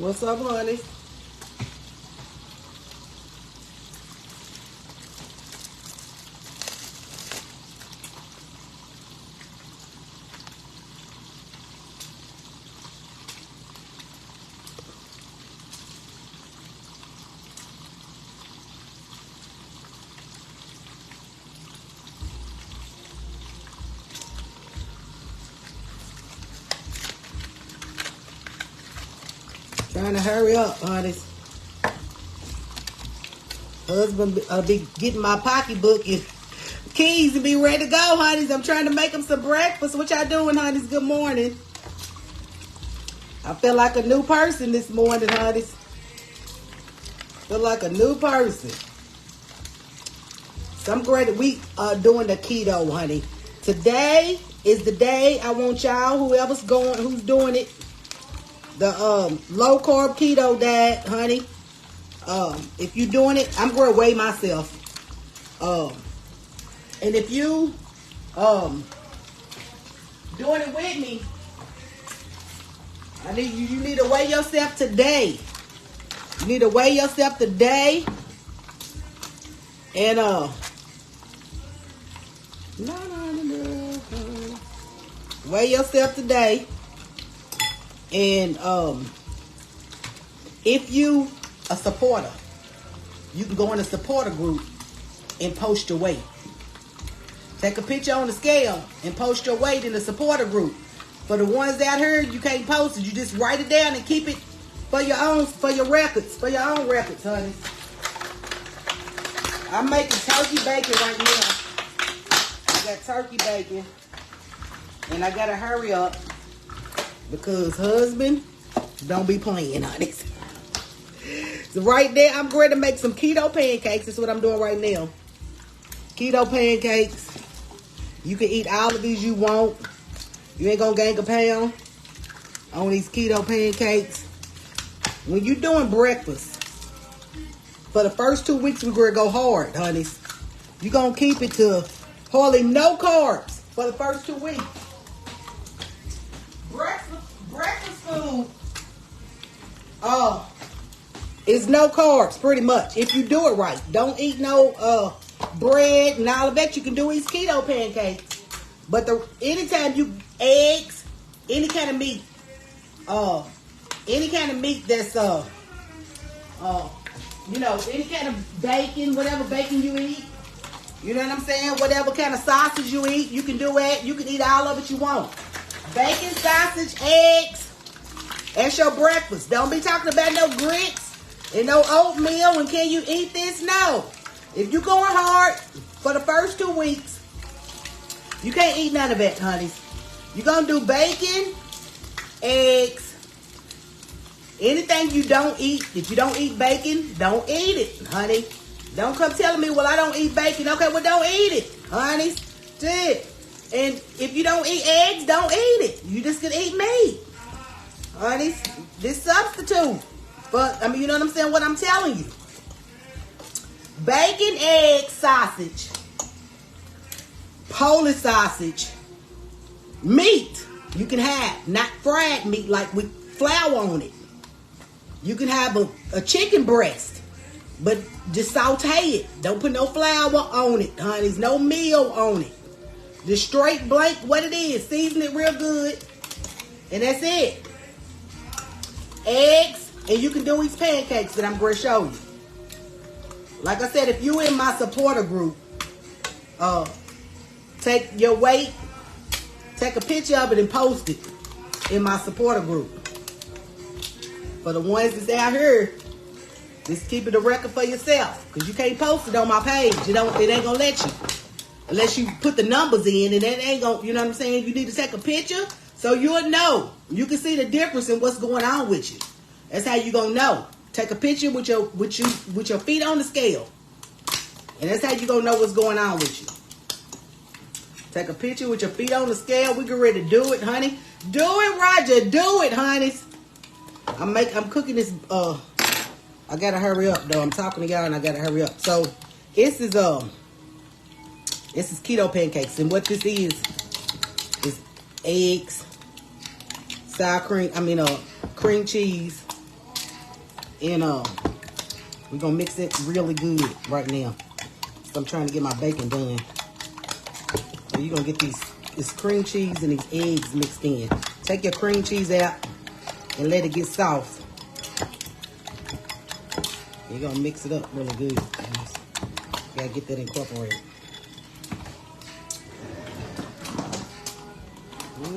What's up, honey? Trying to hurry up, honey. Husband be getting my pocketbook and keys to be ready to go, honeys. I'm trying to make them some breakfast. What y'all doing, honeys? Good morning. I feel like a new person this morning, honeys. Feel like a new person. So I'm glad that we are doing the keto, honey. Today is the day I want y'all, whoever's going, who's doing it, the low carb keto diet, honey. If you're doing it, I'm going to weigh myself. And if you doing it with me, I need you need to weigh yourself today. You need to weigh yourself today. And weigh yourself today. And if you a supporter, you can go in a supporter group and post your weight. Take a picture on the scale and post your weight in the supporter group. For the ones out here, you can't post it. You just write it down and keep it for your own, for your records, for your own records, honey. I'm making turkey bacon right now. I got turkey bacon, and I gotta hurry up because husband don't be playing on this. So right there, I'm going to make some keto pancakes. That's what I'm doing right now. Keto pancakes. You can eat all of these you want. You ain't gonna gain a pound on these keto pancakes. When you're doing breakfast, for the first 2 weeks, we're gonna go hard, honeys. You're gonna keep it to hardly no carbs for the first 2 weeks. Breakfast food is no carbs, pretty much, if you do it right. Don't eat no bread and all of that. You can do these keto pancakes. But anytime you eggs, any kind of meat that's any kind of bacon, whatever bacon you eat, you know what I'm saying? Whatever kind of sausage you eat, you can do it. You can eat all of it you want. Bacon, sausage, eggs, that's your breakfast. Don't be talking about no grits and no oatmeal and can you eat this? No. If you going hard for the first 2 weeks, you can't eat none of that, honey. You're going to do bacon, eggs, anything you don't eat. If you don't eat bacon, don't eat it, honey. Don't come telling me, well, I don't eat bacon. Okay, well, don't eat it, honey. That's it. And if you don't eat eggs, don't eat it. You just can eat meat, honey. This substitute. But, you know what I'm saying? What I'm telling you. Bacon, egg, sausage, Polish sausage, meat you can have, not fried meat like with flour on it. You can have a chicken breast, but just saute it. Don't put no flour on it, honey. No meal on it. Just straight blank what it is. Season it real good. And that's it. Eggs, and you can do these pancakes that I'm going to show you. Like I said, if you in my supporter group, take your weight, take a picture of it and post it in my supporter group. For the ones that's out here, just keep it a record for yourself. Because you can't post it on my page. It ain't going to let you. Unless you put the numbers in, and that ain't going to, you know what I'm saying? You need to take a picture so you'll know. You can see the difference in what's going on with you. That's how you going to know. Take a picture with your feet on the scale. And that's how you going to know what's going on with you. Take a picture with your feet on the scale. We get ready to do it, honey. Do it, Roger. Do it, honey. I'm cooking this. I gotta hurry up though. I'm talking to y'all and I gotta hurry up. So this is keto pancakes, and what this is eggs, sour cream. Cream cheese, And we're gonna mix it really good right now. So I'm trying to get my bacon done. So you're gonna get this cream cheese and these eggs mixed in. Take your cream cheese out and let it get soft. You're gonna mix it up really good. You gotta get that incorporated.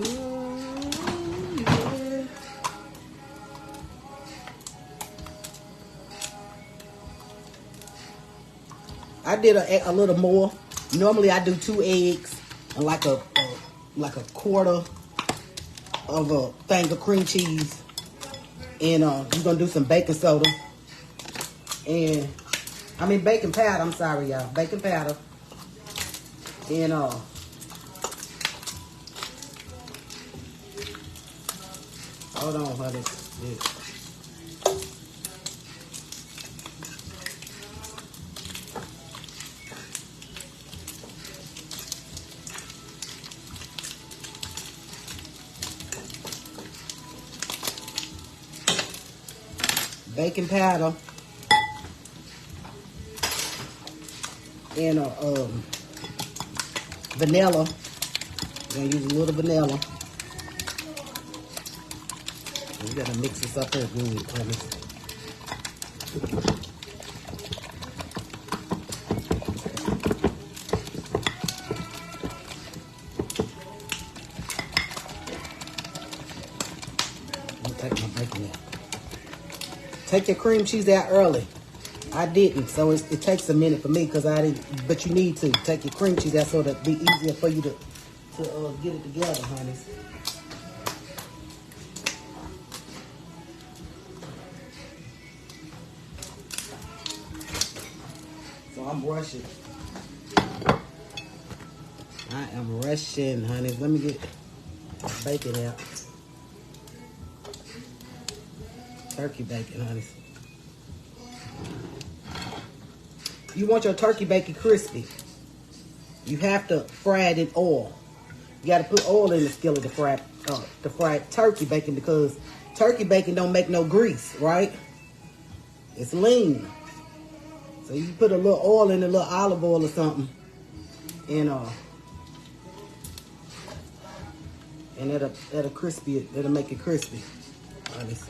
Yeah. I did a little more. Normally I do 2 eggs and like a quarter of a thing of cream cheese. And you're gonna do some baking soda. And baking powder, I'm sorry y'all. Baking powder. And hold on, honey. Yeah. Baking powder and vanilla. We're gonna use a little vanilla. We gotta mix this up here good, honey. Let me take my bacon out. Take your cream cheese out early. I didn't, so it takes a minute for me because I didn't. But you need to take your cream cheese out so that it'll be easier for you to get it together, honey. So I'm rushing. I am rushing, honey. Let me get bacon out. Turkey bacon, honey. You want your turkey bacon crispy. You have to fry it in oil. You got to put oil in the skillet to fry turkey bacon because turkey bacon don't make no grease, right? It's lean. So you put a little oil in, a little olive oil or something, and that'll crispy it. That'll make it crispy. Honest.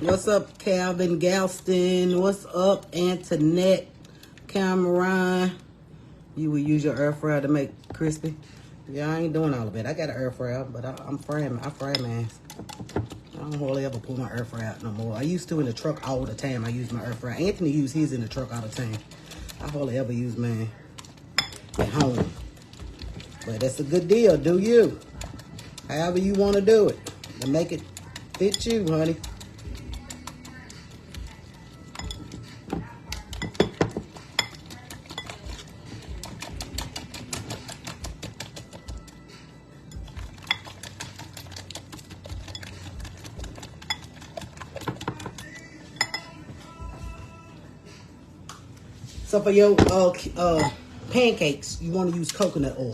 What's up, Calvin Galston? What's up, Antoinette Cameron? You will use your air fryer to make crispy? Yeah, I ain't doing all of it. I got an air fryer, but I fry mine. I don't hardly ever pull my air fryer out no more. I used to in the truck all the time. I use my air fryer. Anthony used his in the truck all the time. I hardly ever use mine at home. But that's a good deal. Do you? However you want to do it. To make it fit you, honey. So for your pancakes, you want to use coconut oil.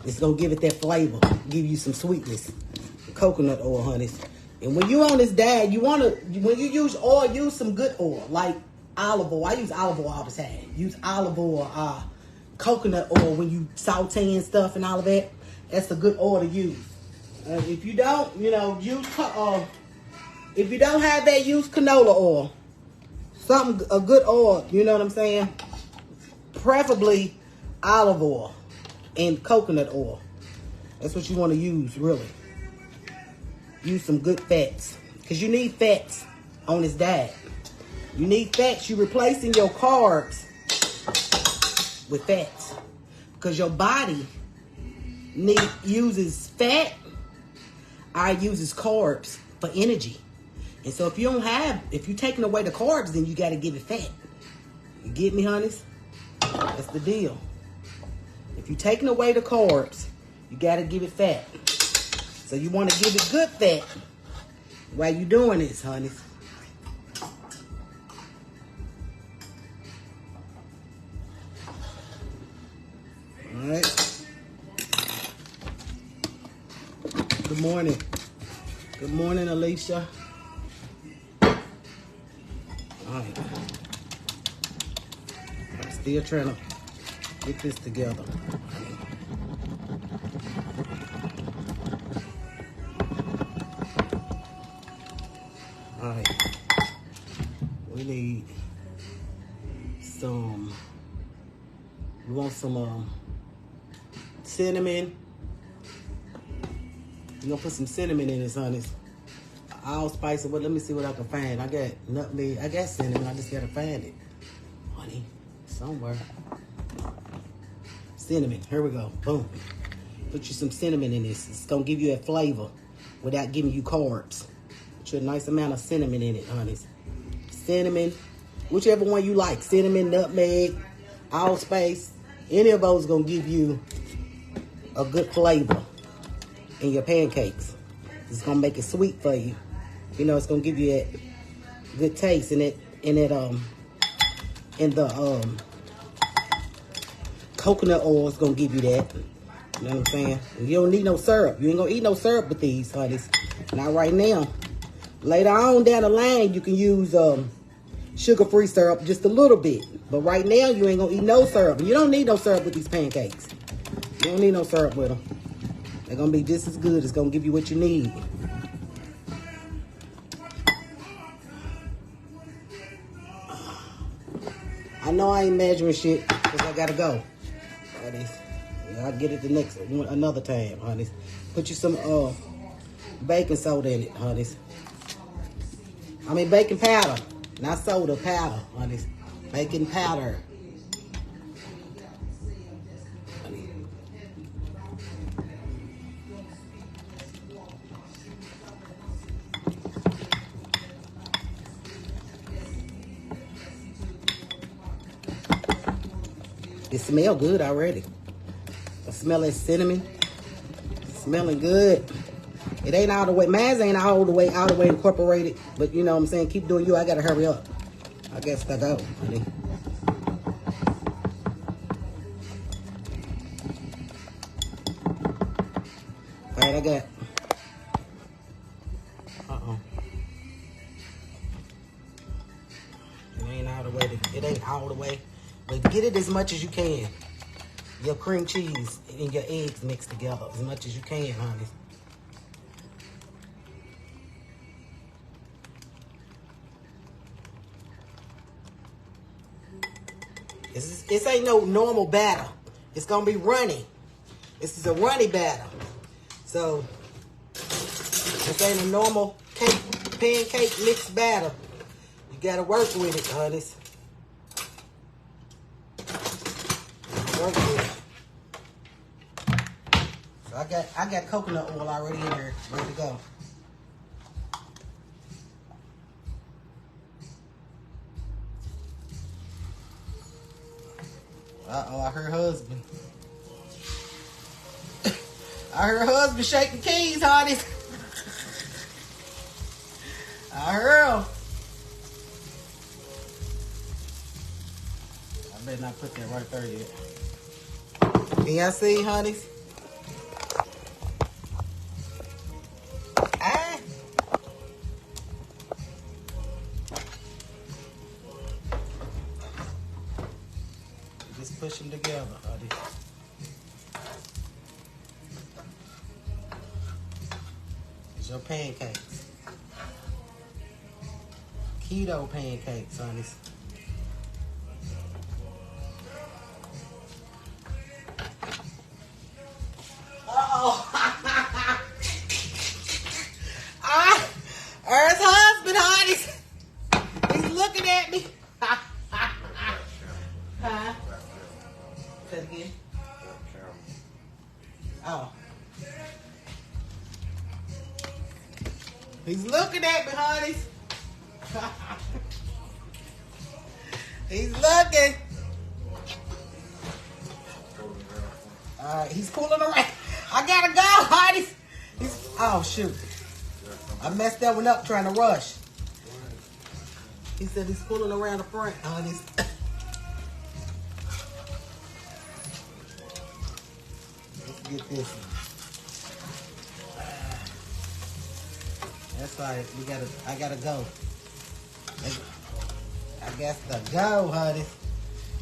It's going to give it that flavor, give you some sweetness. Coconut oil, honey. And when you're on this diet, when you use oil, use some good oil. Like olive oil. I use olive oil all the time. Use olive oil, coconut oil when you sauteing stuff and all of that. That's a good oil to use. If you don't, use if you don't have that, use canola oil. A good oil, you know what I'm saying? Preferably olive oil and coconut oil. That's what you want to use, really. Use some good fats. Because you need fats on this diet. You need fats. You're replacing your carbs with fats. Because your body uses fat or uses carbs for energy. And so if you're taking away the carbs, then you got to give it fat. You get me, honeys? That's the deal. If you're taking away the carbs, you got to give it fat. So you want to give it good fat while you're doing this, honeys. All right. Good morning. Good morning, Alicia. All right. I'm still trying to get this together. All right. We need some. We want some cinnamon. We're gonna put some cinnamon in this, honeys. Allspice, but let me see what I can find. I got nutmeg. I got cinnamon. I just gotta find it, honey, somewhere. Cinnamon. Here we go. Boom. Put you some cinnamon in this. It's gonna give you a flavor without giving you carbs. Put you a nice amount of cinnamon in it, honeys. Cinnamon, whichever one you like. Cinnamon, nutmeg, allspice. Any of those gonna give you a good flavor in your pancakes. It's gonna make it sweet for you. It's gonna give you that good taste in the coconut oil is gonna give you that. You know what I'm saying? You don't need no syrup. You ain't gonna eat no syrup with these, honeys. Not right now. Later on down the line, you can use sugar-free syrup just a little bit. But right now, you ain't gonna eat no syrup. You don't need no syrup with these pancakes. You don't need no syrup with them. They're gonna be just as good. It's gonna give you what you need. I know I ain't measuring shit because I gotta go. Honeys. I'll get it another time, honeys. Put you some baking soda in it, honeys. I mean baking powder. Not soda, powder, honeys. Baking powder. It smells good already. I smell that cinnamon. It's smelling good. It ain't all the way. Mine ain't all the way incorporated. But you know what I'm saying? Keep doing you. I gotta hurry up. I guess I go, honey. All right, I got. It ain't all the way. It ain't all the way. But get it as much as you can. Your cream cheese and your eggs mixed together as much as you can, honey. This ain't no normal batter. It's gonna be runny. This is a runny batter. So this ain't a normal pancake mixed batter. You gotta work with it, honeys. Work with it. So I got coconut oil already in here, ready to go. Uh-oh, I heard husband. I heard husband shaking keys, honey. I heard him. I better not put that right there yet. Can y'all see, honeys? Squish them together, honey. It's your pancakes. Keto pancakes, honey. Earth's husband, honey. He's looking at me. Huh? Say it again. Oh. He's looking at me, honey. He's looking. Alright, he's pulling around. I gotta go, honey. Oh, shoot. I messed that one up trying to rush. He said he's pulling around the front, honey. Let's get this one. That's right. I gotta go. I guess to go, honey.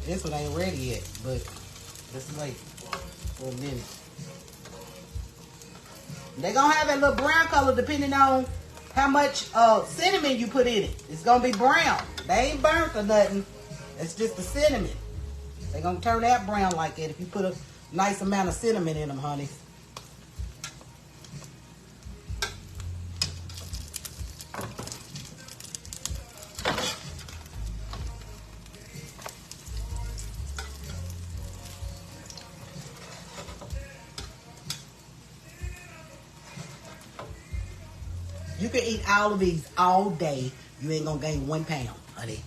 This one ain't ready yet, but let's wait for a minute. They're gonna have that little brown color depending on how much cinnamon you put in it. It's gonna be brown. They ain't burnt or nothing. It's just the cinnamon. They're gonna turn that brown like that if you put a nice amount of cinnamon in them, honey. You can eat all of these all day. You ain't gonna gain 1 pound, honey.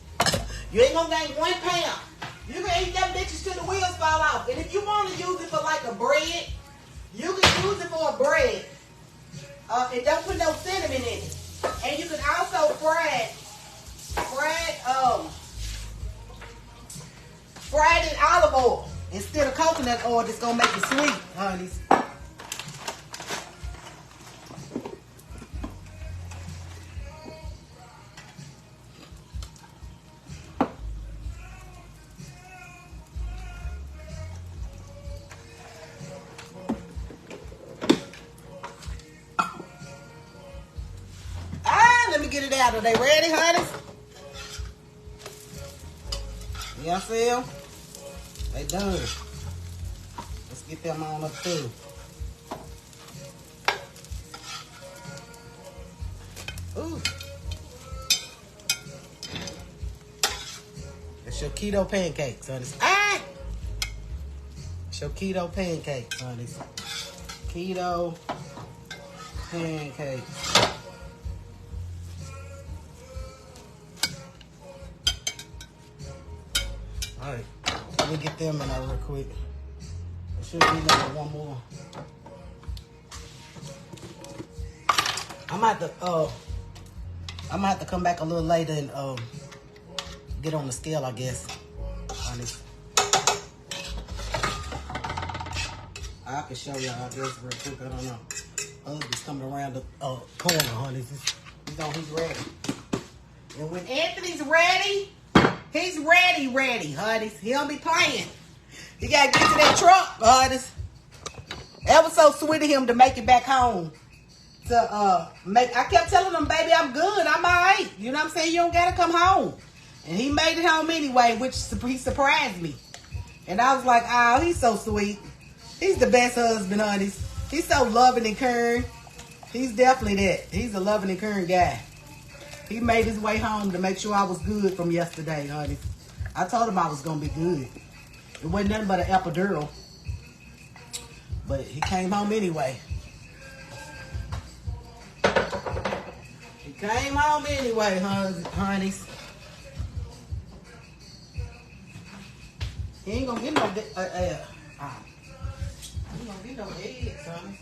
You ain't gonna gain 1 pound. You can eat them bitches till the wheels fall off. And if you want to use it for like a bread, you can use it for a bread. And don't put no cinnamon in it. And you can also fry it in olive oil instead of coconut oil. That's gonna make it sweet, honey. Let me get it out. Are they ready, honey? Y'all see them? They done. Let's get them on up too. Ooh. It's your keto pancakes, honey. Ah! It's your keto pancakes, honey. Keto pancakes. Alright, let me get them in there real quick. There should be another one more. I'm gonna have to come back a little later and get on the scale, I guess. Honest. I can show y'all, I guess, real quick. I don't know. Husband's coming around the corner, honey. He's ready. And when Anthony's ready, he's ready, honey. He don't be playing. He gotta get to that truck, honey. Ever so sweet of him to make it back home. I kept telling him, baby, I'm good. I'm all right. You know what I'm saying? You don't gotta come home. And he made it home anyway, which he surprised me. And I was like, oh, he's so sweet. He's the best husband, honey. He's so loving and caring. He's definitely that. He's a loving and caring guy. He made his way home to make sure I was good from yesterday, honey. I told him I was going to be good. It wasn't nothing but an epidural. But he came home anyway. He came home anyway, honey. He ain't going to get no... he ain't going to get no eggs, honey.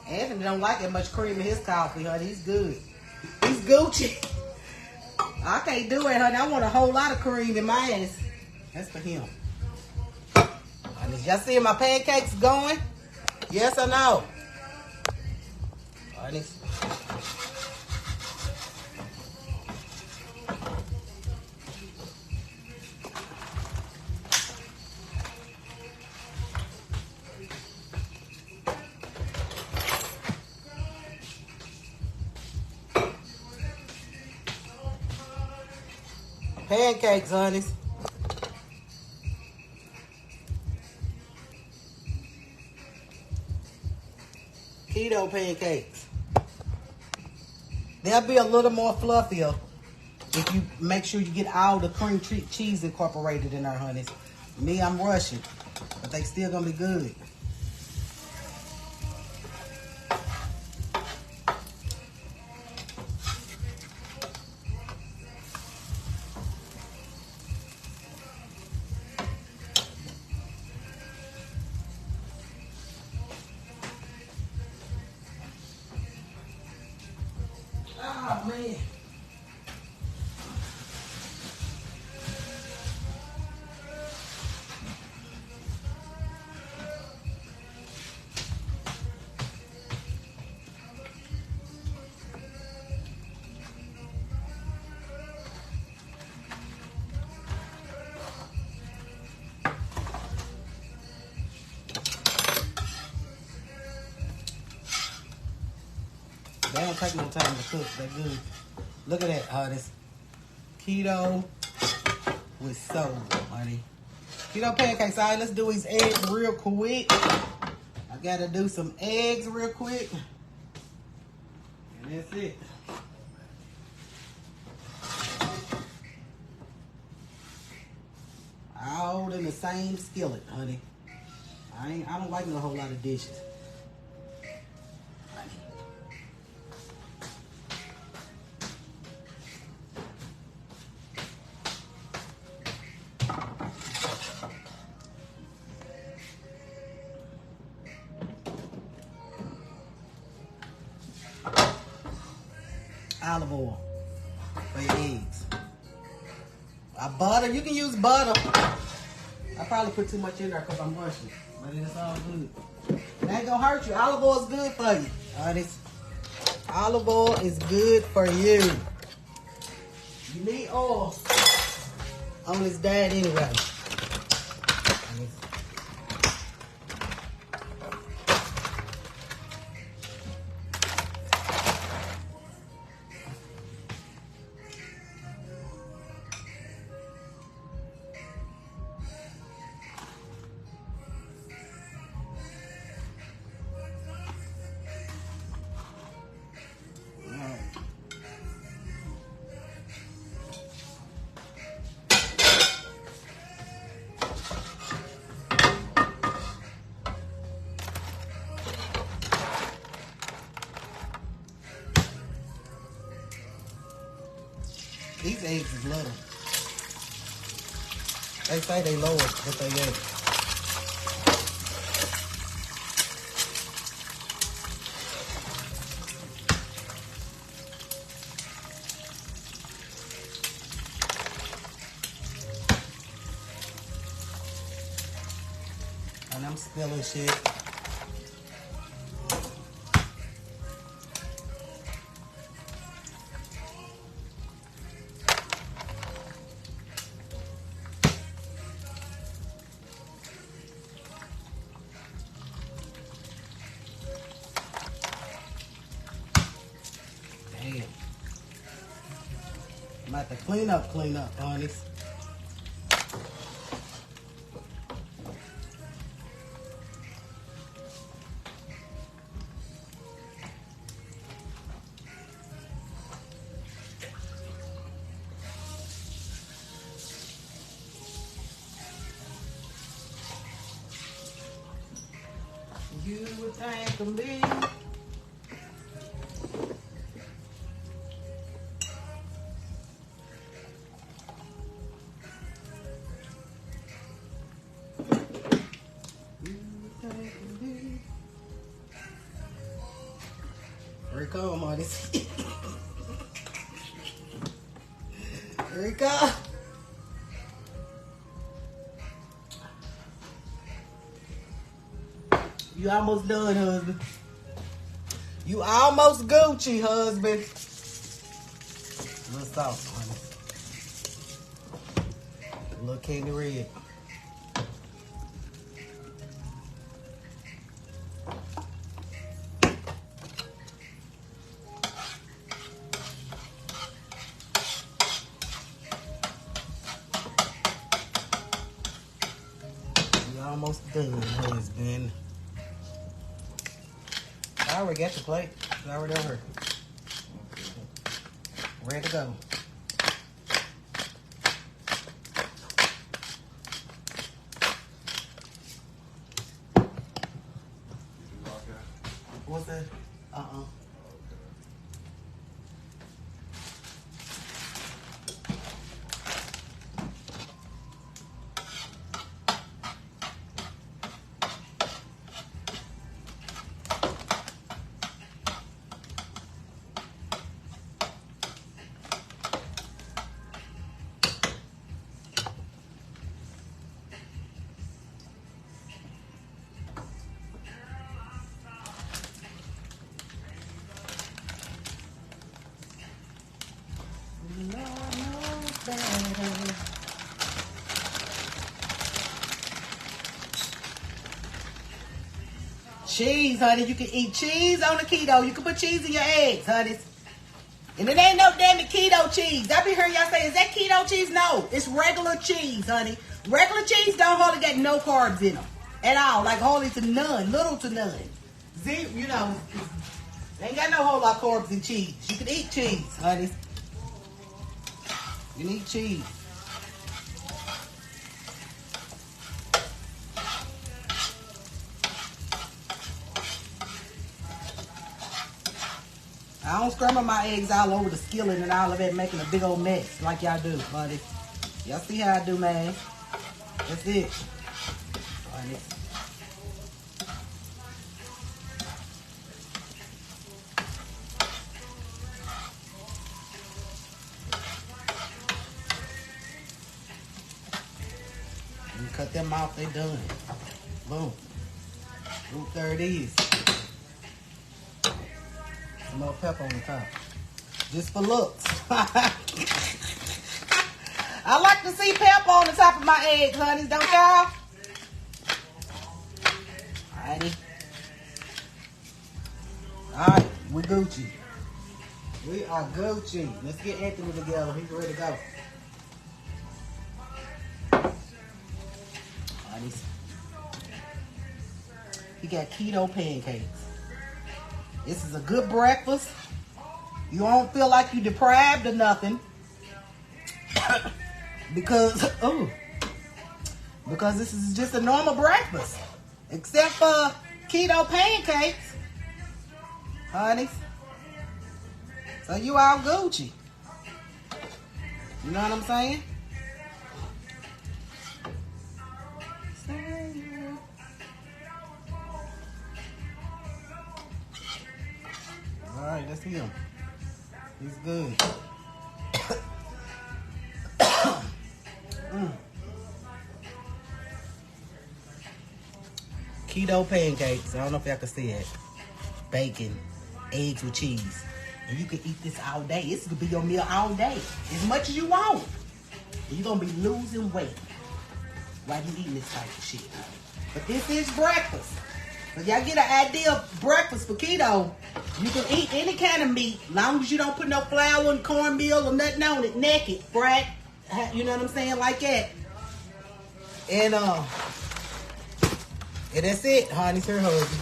Anthony don't like that much cream in his coffee, honey. He's good. He's Gucci. I can't do it, honey. I want a whole lot of cream in mine. That's for him. And as y'all see my pancakes going? Yes or no? Honey. Pancakes, honeys. Keto pancakes. They'll be a little more fluffier if you make sure you get all the cream cheese incorporated in there, honeys. Me, I'm rushing, but they still gonna be good. Oh, man. They don't take no time to cook. They're good. Look at that, honeys. Keto with soul, honey. Keto pancakes. All right, let's do these eggs real quick. I gotta do some eggs real quick. And that's it. All in the same skillet, honey. I don't like no whole lot of dishes. Olive oil for your eggs. Butter, you can use butter. I probably put too much in there because I'm rushing, but it's all good. It ain't gonna hurt you. Olive oil is good for you. Honest. Olive oil is good for you. You need oil on this diet anyway. These eggs is little. They say they lower, but they ain't. And I'm spilling shit. I'm about to clean up, honeys. You would thank me. Here it come, honeys. Here it come. You almost done, husband. You almost Gucci, husband. A little salt, honey. A little candy red. You almost done, husband. I already got the plate. It's already on her. Ready to go. What's that? Cheese, honey. You can eat cheese on the keto. You can put cheese in your eggs, honey. And it ain't no damn keto cheese. I be hearing y'all say, is that keto cheese? No, it's regular cheese, honey. Regular cheese don't hardly got no carbs in them at all. Like hardly to none, little to none. Zero, you know, ain't got no whole lot of carbs in cheese. You can eat cheese, honey. You need cheese. I don't scramble my eggs all over the skillet and all of that, making a big old mess like y'all do, buddy. Y'all see how I do, man? That's it. Buddy. You cut them off, they done. Boom. Oop, there it is. Some more pepper on the top. Just for looks. I like to see pepper on the top of my eggs, honey. Don't y'all? Alrighty. Alright, we Gucci. We are Gucci. Let's get Anthony together. He's ready to go. Alrighty. He got keto pancakes. This is a good breakfast. You don't feel like you're deprived of nothing. because this is just a normal breakfast. Except for keto pancakes. Honey. So you all Gucci. You know what I'm saying? Alright, that's him. He's good. Keto pancakes. I don't know if y'all can see it. Bacon, eggs with cheese. And you can eat this all day. This could be your meal all day. As much as you want. And you're going to be losing weight while you eating this type of shit. But this is breakfast. So y'all get an idea of breakfast for keto. You can eat any kind of meat, long as you don't put no flour and cornmeal or nothing on it, naked, right? You know what I'm saying? Like that. And that's it, honey's her husband.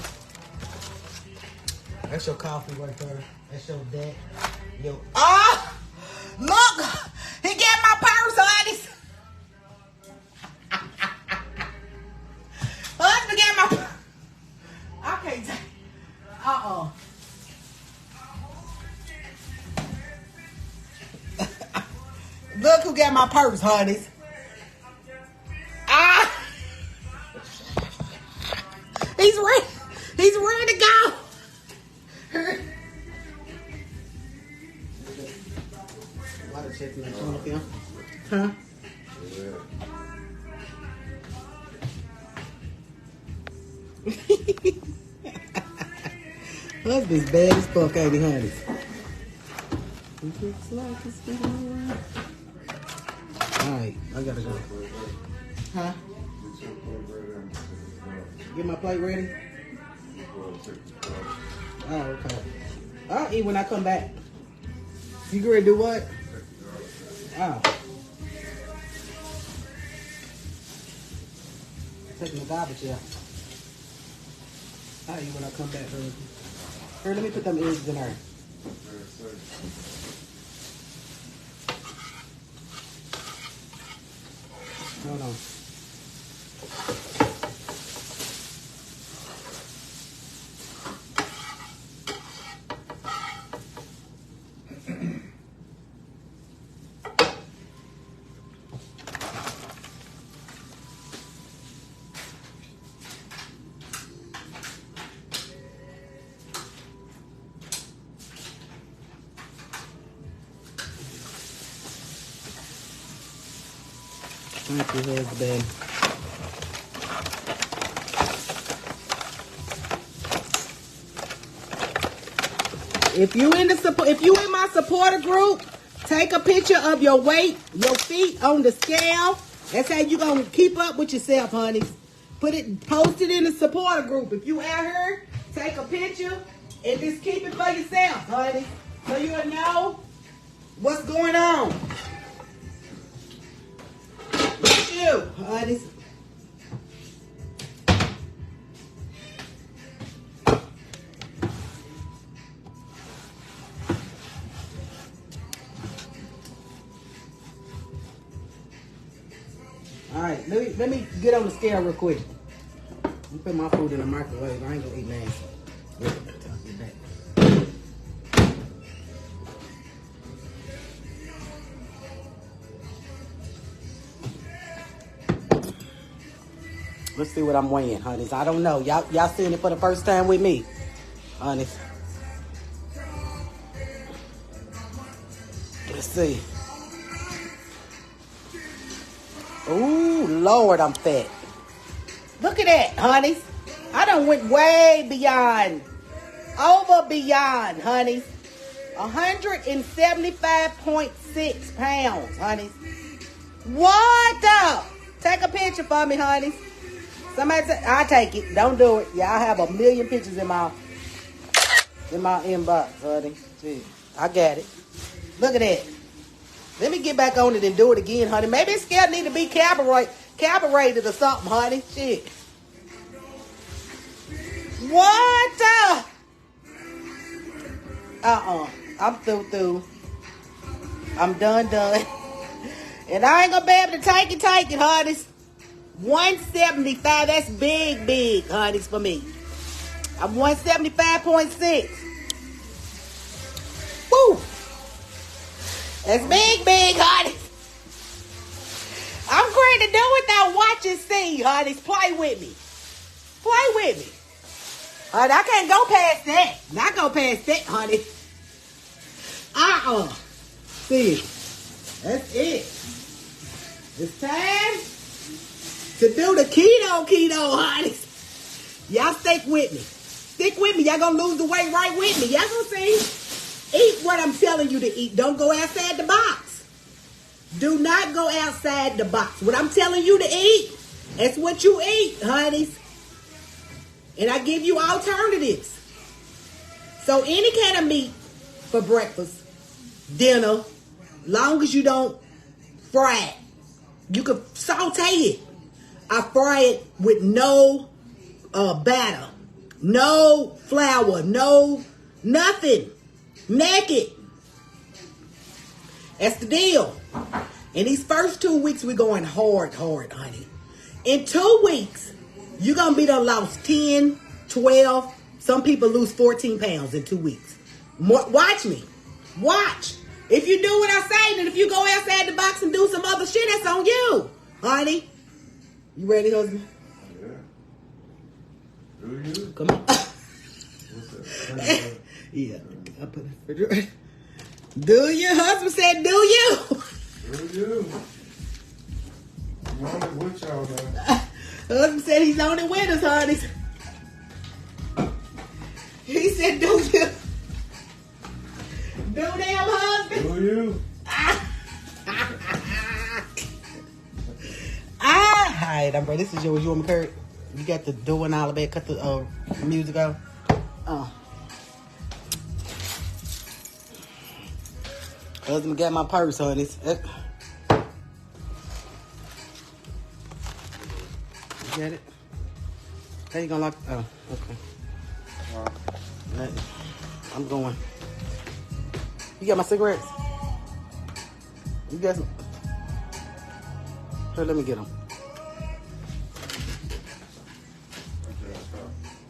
That's your coffee right there. That's your dad. Yo. Ah! Look! He got my purse, honey. Husband got my purse. I can't take. Look who got my purse, honey. Ah! He's ready. He's ready to go. Huh? Husband's bad as fuck, ain't he, honey? Alright, I gotta go. Huh? Get my plate ready? Oh, okay. I'll eat when I come back. You gonna do what? Oh. Taking the garbage out. I'll eat when I come back, baby. Here, let me put them eggs in there. Hold on. Thank you, husband. If you in my supporter group, take a picture of your weight, your feet on the scale. That's how you gonna keep up with yourself, honey. Post it in the supporter group. If you out here, take a picture and just keep it for yourself, honey, so you'll know what's going on. You, honey. All right, let me get on the scale real quick. Let me put my food in the microwave. I ain't gonna eat nasty. Let's see what I'm weighing, honeys. I don't know. Y'all seeing it for the first time with me, honeys. Let's see. Ooh, Lord, I'm fat. Look at that, honeys. I done went way beyond, beyond, honeys. 175.6 pounds, honeys. What the? Take a picture for me, honeys. Somebody say, I'll take it. Don't do it. Y'all have a million pictures in my inbox, honey. Gee, I got it. Look at that. Let me get back on it and do it again, honey. Maybe this scale need to be calibrated or something, honey. Shit. What the? I'm through. I'm done. And I ain't gonna be able to take it, honeys. 175, that's big, honeys, for me. I'm 175.6. Woo! That's big, honeys. I'm going to do it now. Watch and see, honeys. Play with me. Honey, I can't go past that. Not go past that, honey. See, that's it. It's time to do the keto, honey. Y'all stick with me. Y'all gonna lose the weight right with me. Y'all gonna see. Eat what I'm telling you to eat. Don't go outside the box. Do not go outside the box. What I'm telling you to eat, that's what you eat, honeys. And I give you alternatives. So any kind of meat for breakfast, dinner, long as you don't fry it. You can saute it. I fry it with no batter, no flour, no nothing. Naked. That's the deal. In these first 2 weeks, we're going hard, honey. In 2 weeks, you're going to be done lost 10, 12. Some people lose 14 pounds in 2 weeks. Watch me. Watch. If you do what I say, and if you go outside the box and do some other shit, that's on you, honey. You ready, husband? Yeah. Do you? Come on. What's that? Yeah. I put it in the refrigerator. Do you? Husband said, do you? Do you? I'm on it with y'all, man. Husband said he's on it with us, honey. He said, do you? Do them, husband? Do you? Alright, I'm ready. This is yours. You want me, Kurt? You got the door and all of that. Cut the music out. Husband got my purse, honey. You got it? How you gonna lock? Oh, okay. I'm going. You got my cigarettes? You got some? Here, let me get them.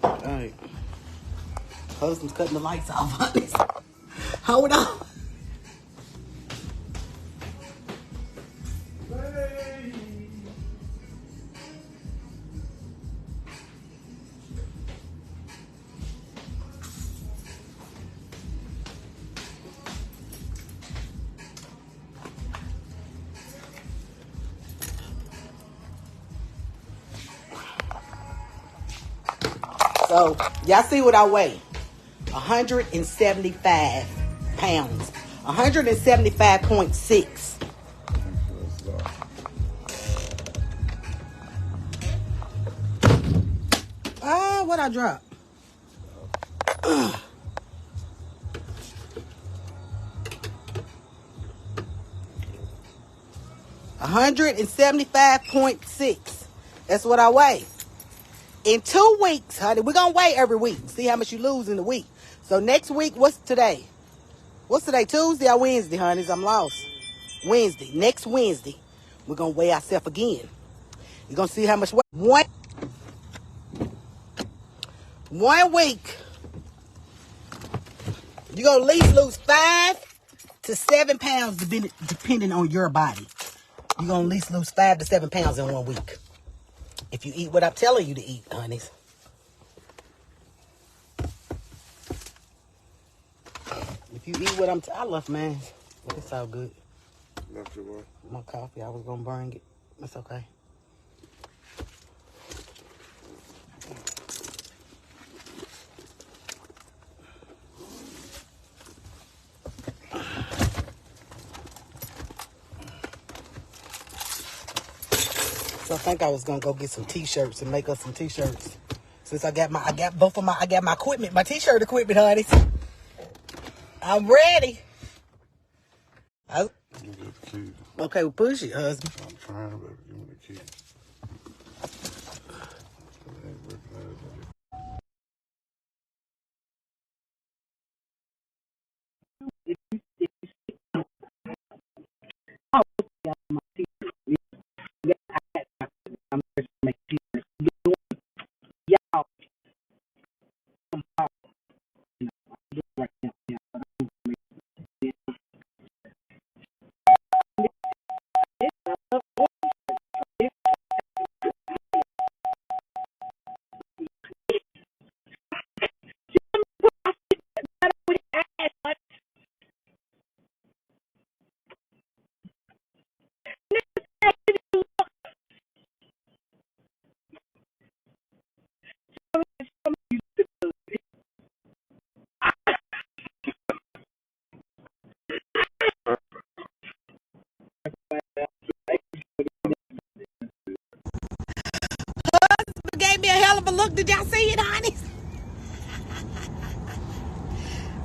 Alright. Husband's cutting the lights off, honey. Hold on. So, y'all see what I weigh? 175 pounds. 175.6. What I drop? 175.6. That's what I weigh. In 2 weeks, honey, we're going to weigh every week. See how much you lose in a week. So next week, what's today? What's today? Tuesday or Wednesday, honeys? I'm lost. Wednesday. Next Wednesday, we're going to weigh ourselves again. You're going to see how much weight. 1 week, you're going to at least lose 5 to 7 pounds depending on your body. You're going to at least lose 5 to 7 pounds in 1 week. If you eat what I'm telling you to eat, honeys. If you eat what I love, man. But it's all good. Left your what? My coffee, I was going to bring it. It's okay. So I think I was gonna go get some t-shirts and make us some t-shirts. Since I got my equipment, my t-shirt equipment, honey. I'm ready. You get the keys. Okay, well push it, husband. I'm trying, baby. Give me the keys. Gave me a hell of a look. Did y'all see it, honey?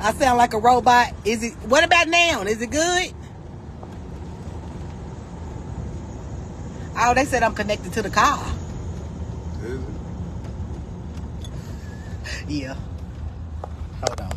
I sound like a robot. Is it? What about now? Is it good? Oh, they said I'm connected to the car. Is it? Yeah. Hold on.